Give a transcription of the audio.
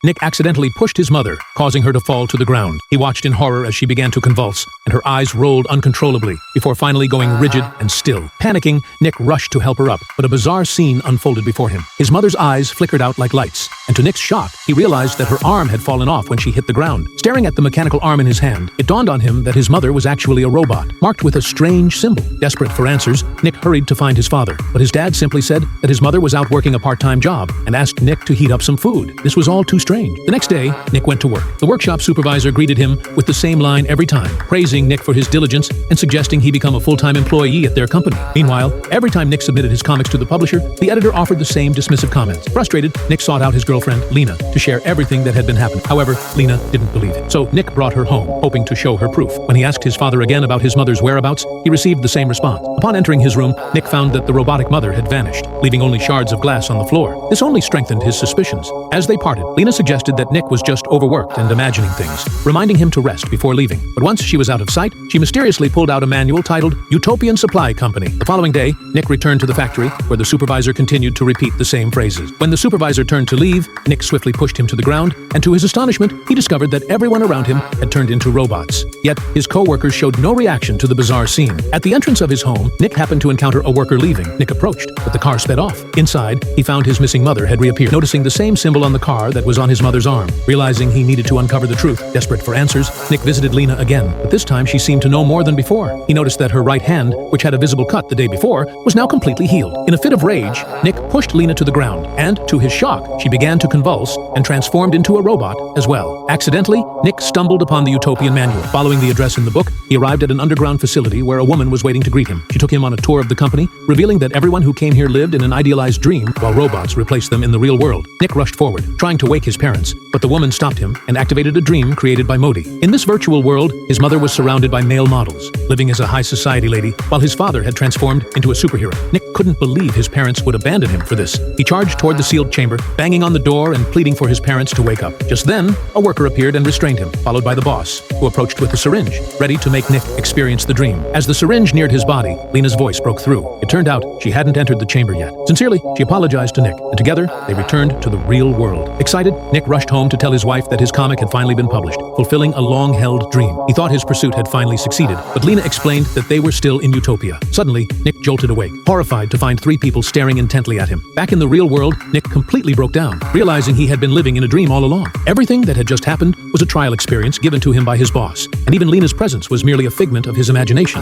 Nick accidentally pushed his mother, causing her to fall to the ground. He watched in horror as she began to convulse, and her eyes rolled uncontrollably, before finally going rigid and still. Panicking, Nick rushed to help her up, but a bizarre scene unfolded before him. His mother's eyes flickered out like lights, and to Nick's shock, he realized that her arm had fallen off when she hit the ground. Staring at the mechanical arm in his hand, it dawned on him that his mother was actually a robot, marked with a strange symbol. Desperate for answers, Nick hurried to find his father, but his dad simply said that his mother was out working a part-time job and asked Nick to heat up some food. This was all too strange. The next day, Nick went to work. The workshop supervisor greeted him with the same line every time, praising Nick for his diligence and suggesting he become a full-time employee at their company. Meanwhile, every time Nick submitted his comics to the publisher, the editor offered the same dismissive comments. Frustrated, Nick sought out his girlfriend, Lena, to share everything that had been happening. However, Lena didn't believe it. So Nick brought her home, hoping to show her proof. When he asked his father again about his mother's whereabouts, he received the same response. Upon entering his room, Nick found that the robotic mother had vanished, leaving only shards of glass on the floor. This only strengthened his suspicions. As they parted, Lena suggested that Nick was just overworked and imagining things, reminding him to rest before leaving. But once she was out of sight, she mysteriously pulled out a manual titled Utopian Supply Company. The following day, Nick returned to the factory, where the supervisor continued to repeat the same phrases. When the supervisor turned to leave, Nick swiftly pushed him to the ground, and to his astonishment, he discovered that everyone around him had turned into robots. Yet, his co-workers showed no reaction to the bizarre scene. At the entrance of his home, Nick happened to encounter a worker leaving. Nick approached, but the car sped off. Inside, he found his missing mother had reappeared, noticing the same symbol on the car that was on his mother's arm. Realizing he needed to uncover the truth, desperate for answers, Nick visited Lena again, but this time she seemed to know more than before. He noticed that her right hand, which had a visible cut the day before, was now completely healed. In a fit of rage, Nick pushed Lena to the ground, and, to his shock, she began to convulse and transformed into a robot as well. Accidentally, Nick stumbled upon the Utopian manual. Following the address in the book, he arrived at an underground facility where a woman was waiting to greet him. She took him on a tour of the company, revealing that everyone who came here lived in an idealized dream, while robots replaced them in the real world. Nick rushed forward, trying to wake his parents, but the woman stopped him and activated a dream created by Modi. In this virtual world, his mother was surrounded by male models, living as a high society lady, while his father had transformed into a superhero. Nick couldn't believe his parents would abandon him for this. He charged toward the sealed chamber, banging on the door and pleading for his parents to wake up. Just then, a worker appeared and restrained him, followed by the boss, who approached with a syringe, ready to make Nick experience the dream. As the syringe neared his body, Lena's voice broke through. It turned out she hadn't entered the chamber yet. Sincerely, she apologized to Nick, and together, they returned to the real world. Excited, Nick rushed home to tell his wife that his comic had finally been published, fulfilling a long-held dream. He thought his pursuit had finally succeeded, but Lena explained that they were still in utopia. Suddenly, Nick jolted awake, horrified to find 3 people staring intently at him. Back in the real world, Nick completely broke down, realizing he had been living in a dream all along. Everything that had just happened was a trial experience given to him by his boss, and even Lena's presence was merely a figment of his imagination.